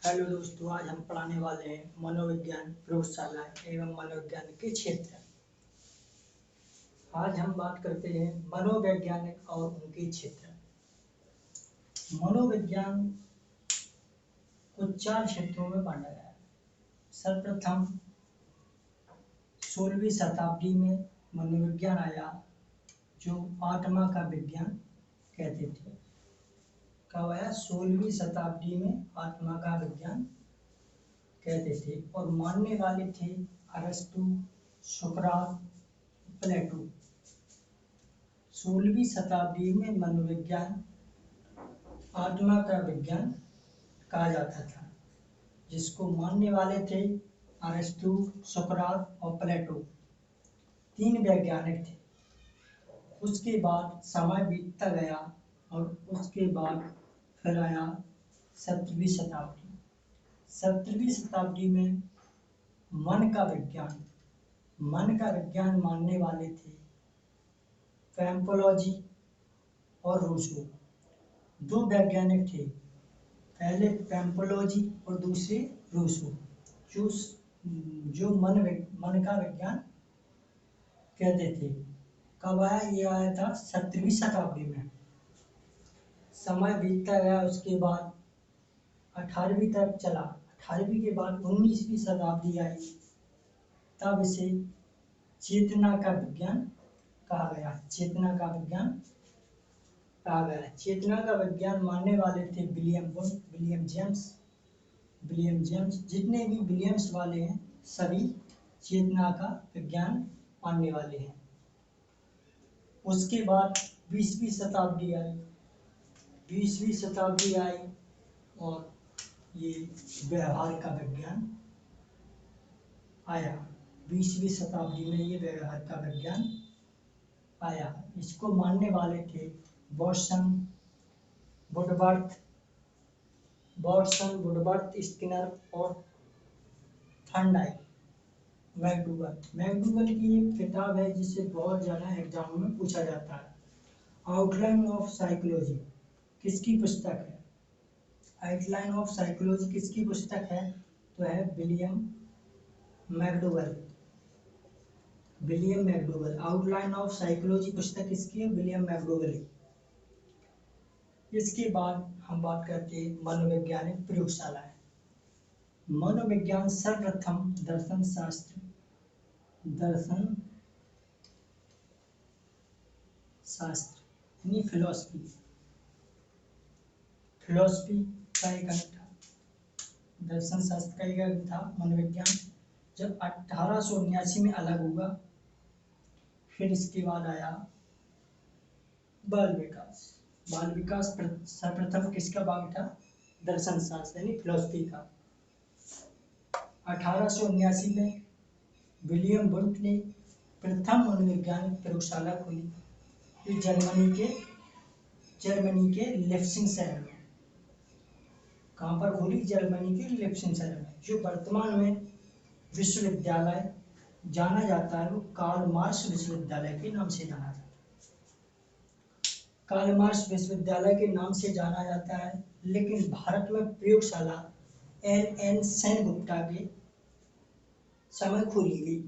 Hello दोस्तों, आज हम पढ़ाने वाले हैं मनोविज्ञान प्रयोगशाला एवं मनोविज्ञान के क्षेत्र। आज हम बात करते हैं मनोवैज्ञानिक और उनके क्षेत्र। मनोविज्ञान को 4 क्षेत्रों में बांटा गया है। सर्वप्रथम 16वीं शताब्दी में मनोविज्ञान आया, जो आत्मा का विज्ञान कहते थे। कब आया? 16वीं शताब्दी में आत्मा का विज्ञान कहते थे और मानने वाले थे अरस्तु, सुकरात, प्लेटो। 16वीं शताब्दी में मनोविज्ञान आत्मा का विज्ञान कहा जाता था, जिसको मानने वाले थे अरस्तु, सुकरात और प्लेटो। 3 वैज्ञानिक थे। उसके बाद समय बीतता गया और उसके बाद फिर आया 17वीं शताब्दी। 17वीं शताब्दी में मन का विज्ञान मानने वाले थे पैम्पोलॉजी और रूसो। 2 वैज्ञानिक थे, पहले पैम्पोलॉजी और दूसरे रूसो, जो मन का विज्ञान कहते थे। कब आया? ये आया था 17वीं शताब्दी में। समय बीतता गया, उसके बाद 18वीं तक चला। 18वीं के बाद 19वीं शताब्दी आई, तब इसे चेतना का विज्ञान कहा गया। चेतना का विज्ञान मानने वाले थे विलियम जेम्स। जितने भी विलियम्स वाले हैं, सभी चेतना का विज्ञान मानने वाले हैं। उसके बाद 20वीं शताब्दी आई और ये व्यवहार का विज्ञान आया। 20वीं शताब्दी में ये व्यवहार का विज्ञान आया। इसको मानने वाले थे वॉटसन, वुडवर्थ, स्किनर और थॉर्नडाइक। मैकडूगल की एक किताब है जिसे बहुत ज़्यादा एग्जाम में पूछा जाता है। आउटलाइन ऑफ साइकोलॉजी किसकी पुस्तक है? आउटलाइन ऑफ साइकोलॉजी किसकी पुस्तक है? तो है William McDougall. Outline of psychology पुस्तक किसकी है? William McDougall. इसके बाद हम बात करते हैं मनोवैज्ञानिक प्रयोगशाला। मनोविज्ञान सर्वप्रथम दर्शन शास्त्र यानी फिलॉसफी का एक अंग था। दर्शन शास्त्र का एक अंग था मनोविज्ञान। जब 1879 में अलग हुआ, फिर इसके बाद आया बाल विकास सर्वप्रथम किसका भाग था? दर्शन शास्त्र यानी फिलॉसफी का। 1879 में विलियम वुंट ने प्रथम मनोवैज्ञानिक प्रयोगशाला खोली, जो जर्मनी के लेप्सिंग शहर में। कहाँ पर खोली? जर्मनी के लेप्सिंग शहर में। जो वर्तमान में विश्वविद्यालय जाना जाता है, वो कार्ल मार्क्स विश्वविद्यालय के नाम से जाना जाता है। कार्ल मार्क्स विश्वविद्यालय के नाम से जाना जाता है, लेकिन भारत में प्रयोगशाला N.N. सेन गुप्ता के समय खोली गई।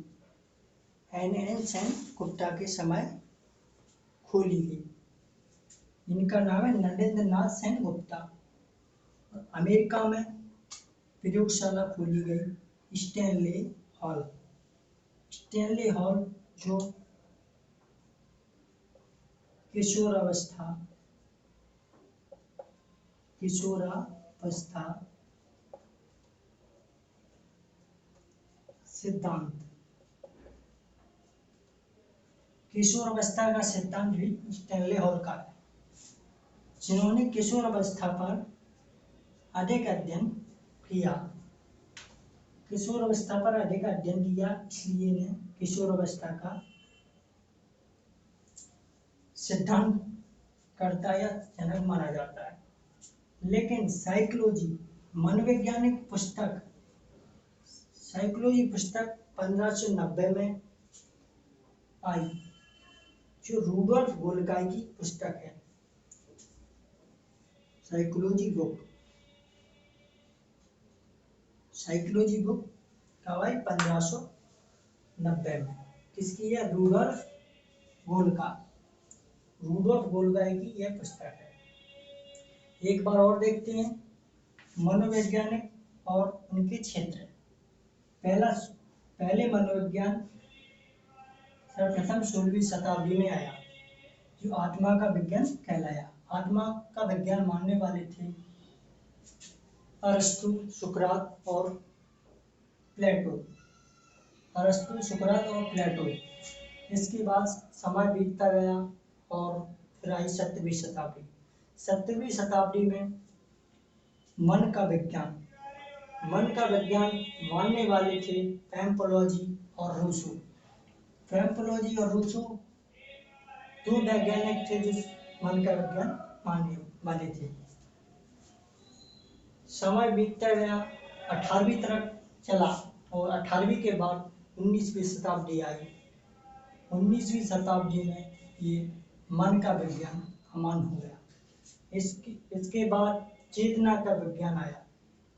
N.N. सेन गुप्ता के समय खोली गई। इनका नाम है नरेंद्र नाथ सेन गुप्ता। अमेरिका में प्रयोगशाला खोली गई स्टैनले हॉल, जो किशोरावस्था सिद्धांत, किशोरावस्था का सिद्धांत भी स्टैनले हॉल का है, जिन्होंने किशोरावस्था पर अधिक अध्ययन किया। इसलिए ने किशोरावस्था का सिद्धांत कर्ता या जनक माना जाता है। लेकिन साइकोलॉजी मनोवैज्ञानिक पुस्तक 1590 में आई, जो रूडोल्फ गोल्काई की पुस्तक है। साइकोलॉजी बुक साइकोलॉजी बुक कब आई? 1590 में। किसकी है? रूडोल्फ गोल्का। रूडोल्फ गोल्का की यह पुस्तक है। एक बार और देखते हैं मनोवैज्ञानिक और उनके क्षेत्र। पहले मनोविज्ञान सर्वप्रथम 16वीं शताब्दी में आया, जो आत्मा का विज्ञान कहलाया। आत्मा का विज्ञान मानने वाले थे अरस्तु, सुकरात और प्लेटो। अरस्तु, सुकरात और प्लेटो। इसके बाद समय बीतता गया और फिर आई 17वीं शताब्दी। 17वीं शताब्दी में मन का विज्ञान मानने वाले थे पैम्पोलॉजी और रूसो। पैम्पोलॉजी और रूसो दो वैज्ञानिक थे जो मन का विज्ञान मानने वाले थे। समय बीतता गया, 18वीं तरफ चला और 18वीं के बाद 19वीं शताब्दी आई। 19वीं शताब्दी में ये मन का विज्ञान अमान्य हो गया। इसके बाद चेतना का विज्ञान आया।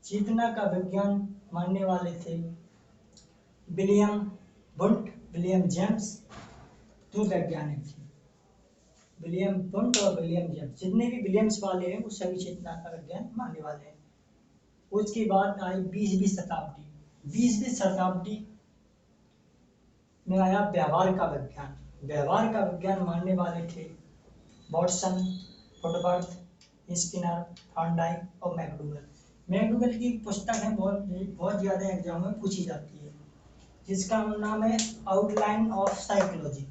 चेतना का विज्ञान मानने वाले थे विलियम वुंट, विलियम जेम्स, दो वैज्ञानिक थे, विलियम वुंट और विलियम जेम्स। जितने भी विलियम्स वाले हैं वो सभी चेतना का विज्ञान मानने वाले हैं। उसके बाद आई 20वीं शताब्दी। 20वीं शताब्दी में आया व्यवहार का विज्ञान। व्यवहार का विज्ञान मानने वाले थे वॉटसन, वुडवर्थ, स्किनर, थॉर्नडाइक और मैकडूगल। मैकडूगल की पुस्तक है, बहुत ज़्यादा एग्जाम में पूछी जाती है, जिसका नाम है outline of psychology.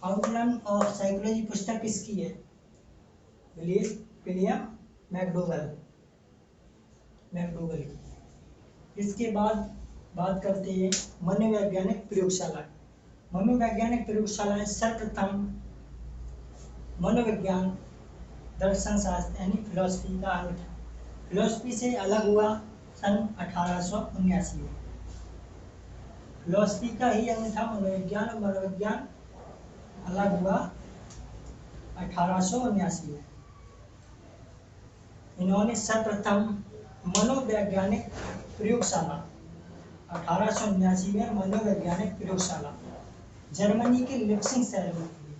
Outline of psychology पुस्तक किसकी है? विलियम मैकडूगल की। इसके बाद बात करते हैं मनोवैज्ञानिक प्रयोगशाला। मनोवैज्ञानिक प्रयोगशालाएं सर्वप्रथम मनोविज्ञान, दर्शन शास्त्र यानी फिलोसफी का अंग था। फिलोसफी से अलग हुआ सन 1879 में। फिलोसफी का ही अंग था मनोविज्ञान, और मनोविज्ञान अलग हुआ 1879 में। इन्होंने सर्वप्रथम मनोवैज्ञानिक प्रयोगशाला 1879 में मनोवैज्ञानिक प्रयोगशाला जर्मनी के लिप्सिंग शहर में थी,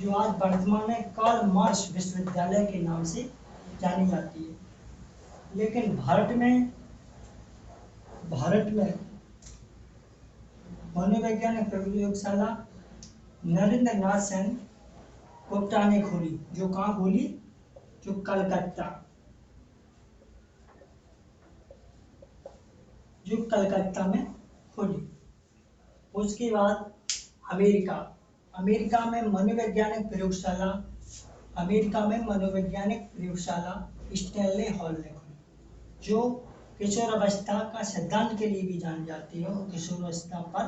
जो आज वर्तमान में कार्ल मार्क्स विश्वविद्यालय के नाम से जानी जाती है। लेकिन भारत में मनोवैज्ञानिक प्रयोगशाला नरेंद्र नाथ सेन गुप्ता ने खोली, जो कहाँ खोली? जो कलकत्ता में खोली। उसके बाद अमेरिका में मनोवैज्ञानिक प्रयोगशाला स्टैनले हॉल ने खोली, जो किशोरावस्था का सिद्धांत के लिए भी जानी जाती है। और किशोरावस्था पर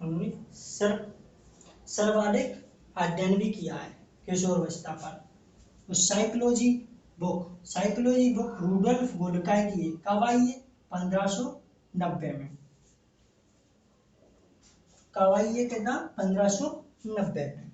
उन्होंने सर्वाधिक अध्ययन भी किया है किशोरावस्था पर। तो साइकोलॉजी बुक रूडोल्फ गोल्का की है। कब आई है? 1590 में। कब आई है? कितना? 1590 में।